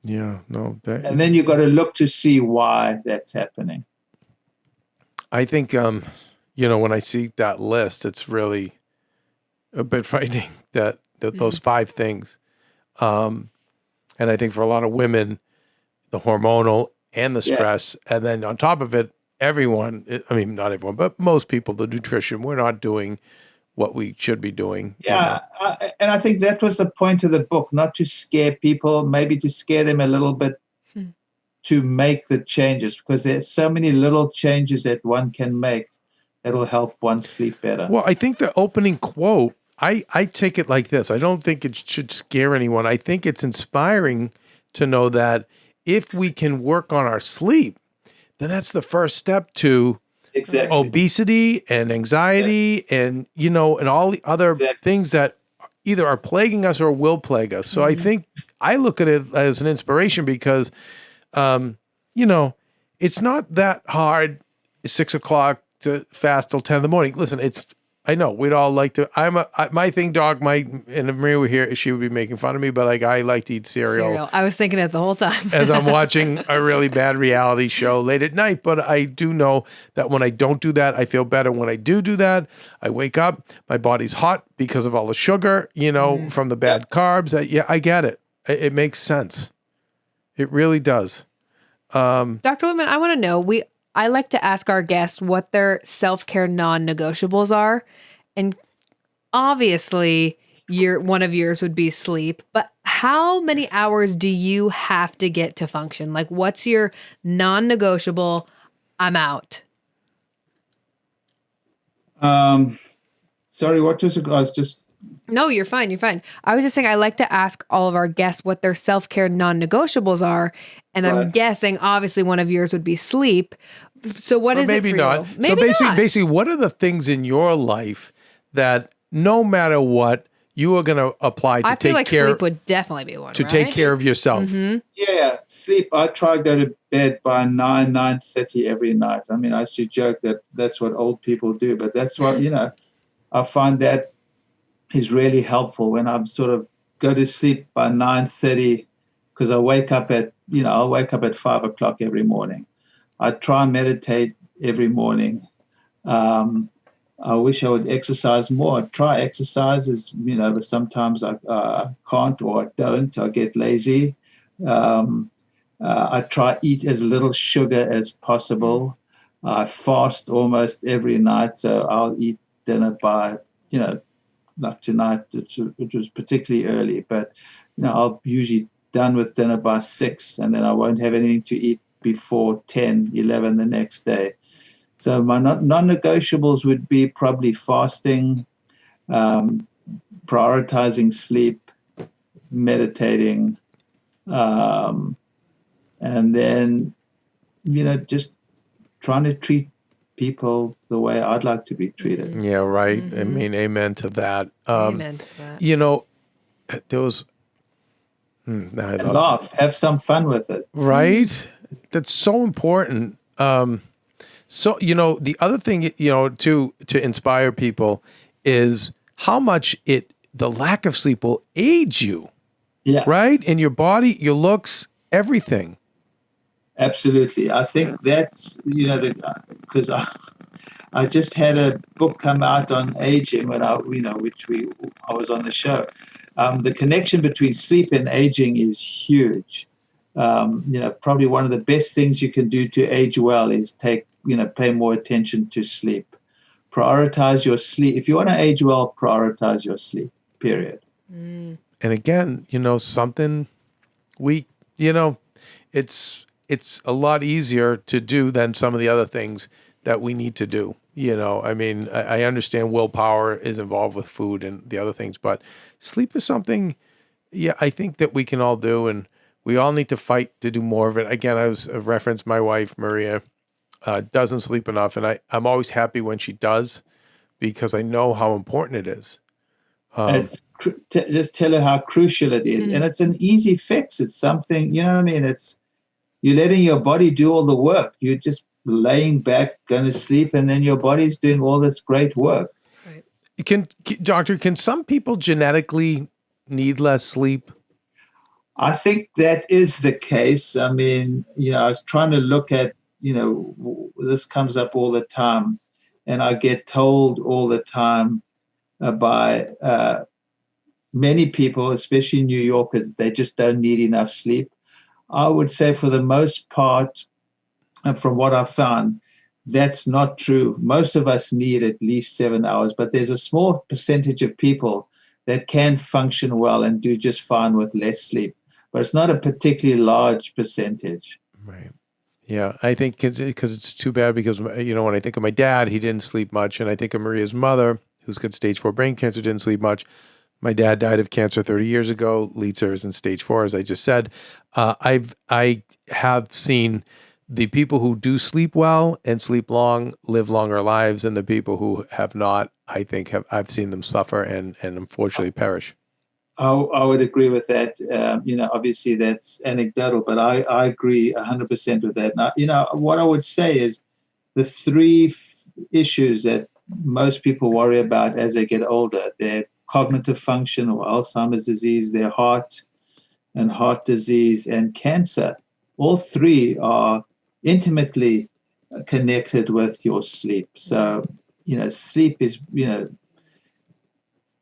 Yeah, no. And then you've got to look to see why that's happening. I think, when I see that list, it's really a bit frightening that those 5 things. And I think for a lot of women, the hormonal and the stress, and then on top of it, everyone, not everyone, but most people, the nutrition, we're not doing what we should be doing. Yeah, and I think that was the point of the book, not to scare people, maybe to scare them a little bit to make the changes, because there's so many little changes that one can make that'll help one sleep better. Well, I think the opening quote, I take it like this. I don't think it should scare anyone. I think it's inspiring to know that if we can work on our sleep, then that's the first step to obesity and anxiety and, and all the other things that either are plaguing us or will plague us. So I think I look at it as an inspiration because, it's not that hard 6 o'clock to fast till 10 in the morning. Listen, I know we'd all like to. My thing, Doc. And Maria were here. She would be making fun of me, but like I like to eat cereal. I was thinking it the whole time as I'm watching a really bad reality show late at night. But I do know that when I don't do that, I feel better. When I do that, I wake up, my body's hot because of all the sugar, from the bad carbs. I get it. It makes sense. It really does. Dr. Lipman, I want to know, I like to ask our guests what their self-care non-negotiables are. And obviously, one of yours would be sleep. But how many hours do you have to get to function? Like, what's your non-negotiable? I'm out. Sorry, what was it? I was just... No, you're fine. You're fine. I was just saying I like to ask all of our guests what their self-care non-negotiables are. And I'm guessing, obviously, one of yours would be sleep. So what is it for not. you? Maybe not. Basically, what are the things in your life that no matter what, you are going to apply to take care? I feel like sleep would definitely be one, to take care of yourself. Mm-hmm. Yeah, sleep. I try to go to bed by 9:30 every night. I mean, I used to joke that that's what old people do, but that's what, I find that is really helpful when I'm sort of go to sleep by 9:30 because I wake up at 5 o'clock every morning. I try and meditate every morning. I wish I would exercise more. I try exercises, but sometimes I can't or I don't. I get lazy. I try eat as little sugar as possible. I fast almost every night, so I'll eat dinner by, like tonight, it was particularly early, but, I'll usually done with dinner by 6, and then I won't have anything to eat before 10, 11 the next day. So my non-negotiables would be probably fasting, prioritizing sleep, meditating, and then, just trying to treat people the way I'd like to be treated. Yeah, right. Mm-hmm. I mean, amen to that. Amen to that. There was... laugh, have some fun with it. Right? That's so important. So, the other thing, to inspire people is how much the lack of sleep will age you. Yeah. Right? In your body, your looks, everything. Absolutely. I think that's, because I just had a book come out on aging when I was on the show. The connection between sleep and aging is huge. Probably one of the best things you can do to age well is pay more attention to sleep. Prioritize your sleep. If you want to age well, prioritize your sleep, period. And again, something it's a lot easier to do than some of the other things that we need to do. I mean, I understand willpower is involved with food and the other things, but sleep is something, I think that we can all do, and we all need to fight to do more of it. Again, I've referenced my wife, Maria, doesn't sleep enough, and I'm always happy when she does because I know how important it is. Just tell her how crucial it is. And it's an easy fix. It's something, it's you're letting your body do all the work. You're just laying back, going to sleep, and then your body's doing all this great work. Right. Doctor, can some people genetically need less sleep? I think that is the case. I mean, I was trying to look at, this comes up all the time, and I get told all the time by many people, especially New Yorkers, they just don't need enough sleep. I would say for the most part, from what I've found, that's not true. Most of us need at least 7 hours, but there's a small percentage of people that can function well and do just fine with less sleep. But it's not a particularly large percentage. Right. Yeah, I think because it's too bad because, when I think of my dad, he didn't sleep much. And I think of Maria's mother, who's got stage 4 brain cancer, didn't sleep much. My dad died of cancer 30 years ago. Leitzer is in stage 4, as I just said. I have seen the people who do sleep well and sleep long live longer lives, and the people who have not, I think, I've seen them suffer and unfortunately perish. I would agree with that. Obviously that's anecdotal, but I agree 100% with that. Now, what I would say is the three issues that most people worry about as they get older: their cognitive function or Alzheimer's disease, their heart and heart disease, and cancer. All three are intimately connected with your sleep. So, sleep is,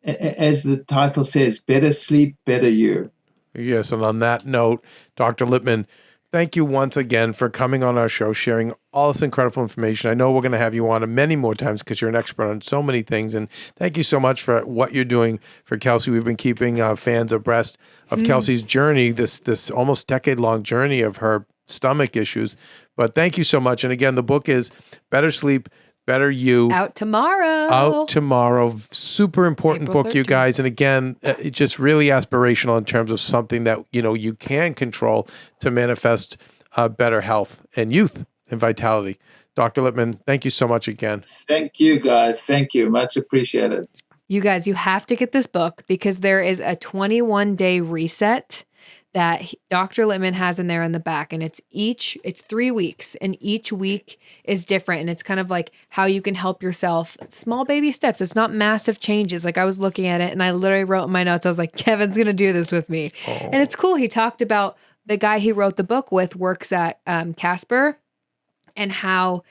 as the title says, better sleep, better you. Yes, and on that note, Dr. Lipman, thank you once again for coming on our show, sharing all this incredible information. I know we're going to have you on many more times because you're an expert on so many things. And thank you so much for what you're doing for Kelsey. We've been keeping fans abreast of Kelsey's journey, this almost decade-long journey of her stomach issues. But thank you so much. And again, the book is Better Sleep, Better You. Out tomorrow. Super important April book, 13th. You guys. And again, it's just really aspirational in terms of something that, you can control to manifest better health and youth and vitality. Dr. Lipman, thank you so much again. Thank you, guys. Thank you. Much appreciated. You guys, you have to get this book because there is a 21-day reset that Dr. Lipman has in there in the back, and it's 3 weeks, and each week is different, and it's kind of like how you can help yourself, small baby steps. It's not massive changes. Like I was looking at it and I literally wrote in my notes, I was like, Kevin's going to do this with me. Oh. And it's cool. He talked about the guy he wrote the book with works at Casper, and how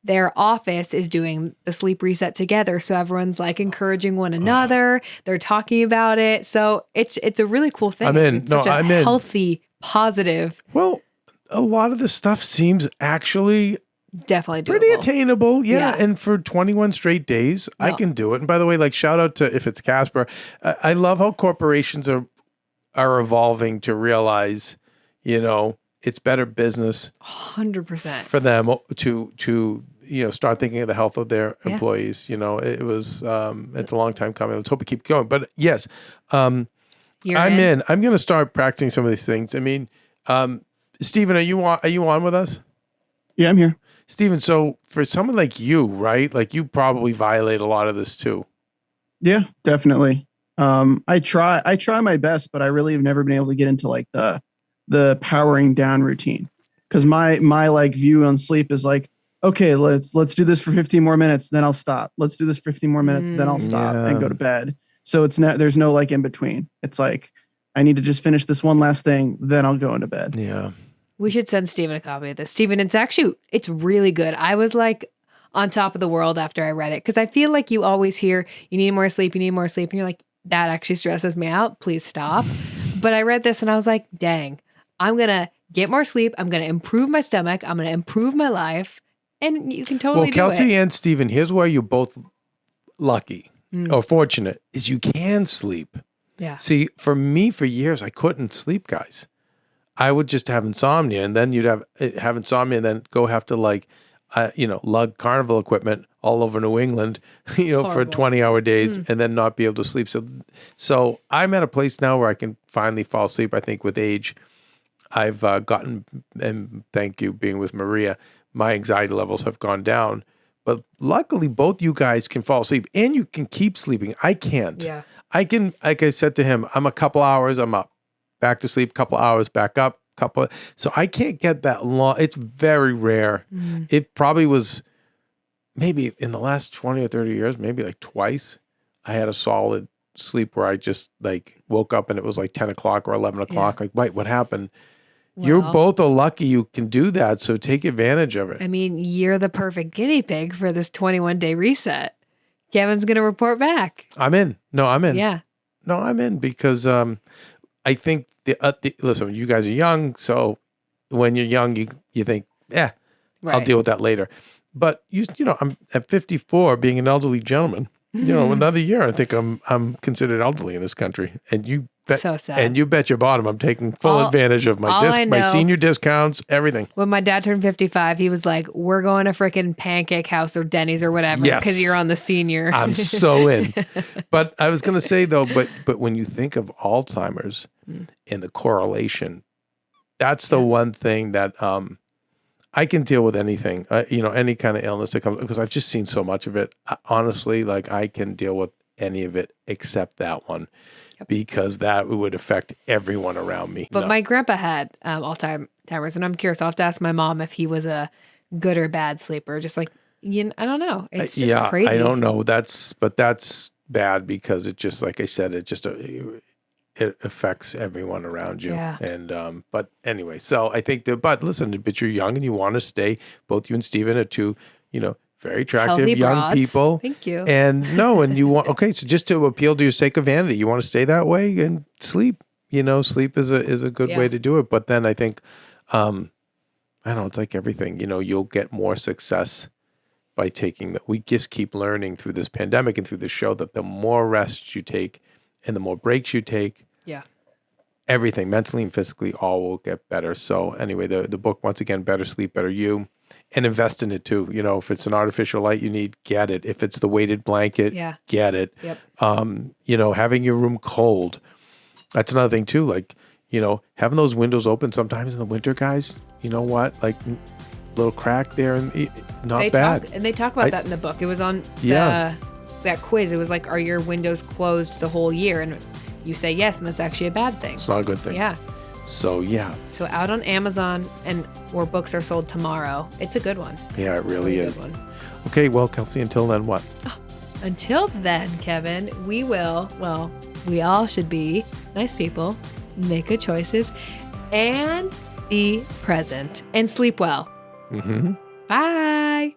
their office is doing the sleep reset together. So everyone's like encouraging one another. They're talking about it. So it's a really cool thing. I'm in. It's such a healthy, positive. Well, a lot of this stuff seems actually definitely doable. Pretty attainable. Yeah. And for 21 straight days, I can do it. And by the way, like shout out to if it's Casper. I love how corporations are evolving to realize, it's better business 100% for them to start thinking of the health of their employees. It was it's a long time coming. Let's hope it keeps going. But yes, I'm in. I'm going to start practicing some of these things. I mean, Stephen, are you on with us? Yeah, I'm here. Stephen, so for someone like you, right? Like you probably violate a lot of this too. Yeah, definitely. I try my best, but I really have never been able to get into like the powering down routine, because my like view on sleep is like, okay, let's do this for 15 more minutes, then I'll stop. Let's do this for 15 more minutes, then I'll stop and go to bed. So there's no like in between. It's like I need to just finish this one last thing, then I'll go into bed. Yeah. We should send Stephen a copy of this. Stephen, it's really good. I was like on top of the world after I read it, because I feel like you always hear you need more sleep, and you're like, that actually stresses me out. Please stop. But I read this and I was like, dang, I'm going to get more sleep. I'm going to improve my stomach. I'm going to improve my life. And you can totally do it. Well, Kelsey and Stephen, here's where you're both lucky or fortunate, is you can sleep. Yeah. See, for me, for years, I couldn't sleep, guys. I would just have insomnia, and then you'd have insomnia and then go have to lug carnival equipment all over New England, for 20-hour days and then not be able to sleep. So I'm at a place now where I can finally fall asleep. I think with age, I've gotten, and thank you being with Maria, my anxiety levels have gone down. But luckily, both you guys can fall asleep and you can keep sleeping. I can't. Yeah. I can, like I said to him, I'm a couple hours, I'm up, back to sleep, couple hours, back up, so I can't get that long. It's very rare. It probably was maybe in the last 20 or 30 years, maybe like twice, I had a solid sleep where I just like woke up and it was like 10 o'clock or 11 o'clock. Yeah. Like, wait, what happened? Well, you're both lucky you can do that. So take advantage of it. I mean, you're the perfect guinea pig for this 21-day reset. Kevin's going to report back. I'm in. No, I'm in. Yeah. No, I'm in because I think listen, you guys are young. So when you're young, you think, right. I'll deal with that later. But I'm at 54, being an elderly gentleman. Another year, I think I'm considered elderly in this country. And so sad. And you bet your bottom, I'm taking full advantage of my senior discounts, everything. When my dad turned 55, he was like, "We're going to freaking Pancake House or Denny's or whatever, because you're on the senior." I'm so in. But I was going to say though, but when you think of Alzheimer's and the correlation, that's the one thing that I can deal with anything, any kind of illness that comes, because I've just seen so much of it. Honestly, like I can deal with any of it except that one, because that would affect everyone around me. But my grandpa had Alzheimer's, and I'm curious. I'll have to ask my mom if he was a good or bad sleeper. Just like, I don't know. It's just crazy. I don't know. That's bad because it just, like I said, it affects everyone around you. Yeah. And, but anyway, so I think but you're young and you want to stay, both you and Steven are two, very attractive Healthy young broads. people. Thank you. And you want, so just to appeal to your sake of vanity, you want to stay that way and sleep, sleep is a good way to do it. But then I think, I don't know, it's like everything, you'll get more success by taking that. We just keep learning through this pandemic and through this show that the more rest you take and the more breaks you take, everything mentally and physically all will get better. So anyway, the book, once again, Better Sleep, Better You, and invest in it too. If it's an artificial light you need, get it. If it's the weighted blanket, get it. Yep. Having your room cold, that's another thing too. Like, having those windows open sometimes in the winter, guys, you know what? Like, little crack there and not bad. They talk about that in the book. It was on that quiz. It was like, are your windows closed the whole year? And you say yes, and that's actually a bad thing. It's not a good thing. Yeah. So So out on Amazon where books are sold tomorrow. It's a good one. Yeah, it really is. Good one. Okay, well, Kelsey, until then, what? Until then, Kevin, we all should be nice people, make good choices, and be present and sleep well. Mm-hmm. Bye.